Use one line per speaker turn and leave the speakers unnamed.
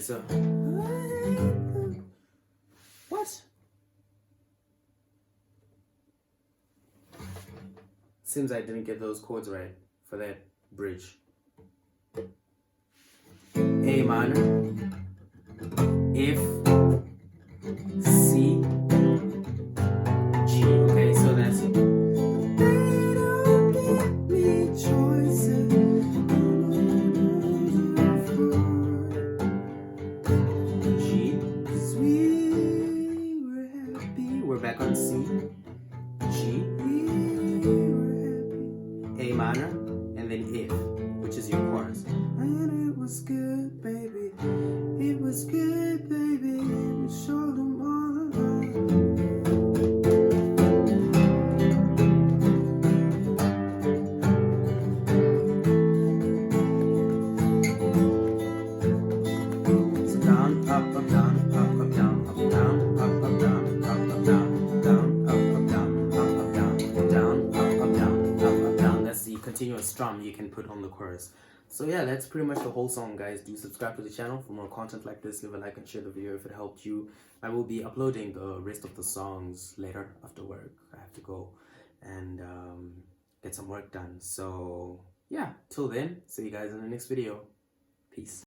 Okay, so what? Seems I didn't get those chords right for that bridge. A minor, F, C, G. Okay, so that's it. They don't give me choices. G, 'cause we were happy. We're back on C. G, A minor, and then F, which is your chorus. And it was good, baby. It was good, baby. We showed them all the love. So down, up, up, down, up, up, down, up, down, up, up, down, up, up, down, down, up, up, down, up, up, down, down, up, up, down, up, up, down. That's the continuous strum you can put on the chorus. So yeah, that's pretty much the whole song, guys. Do subscribe to the channel for more content like this. Leave a like and share the video if it helped you. I will be uploading the rest of the songs later after work. I have to go and get some work done. So yeah, till then, see you guys in the next video. Peace.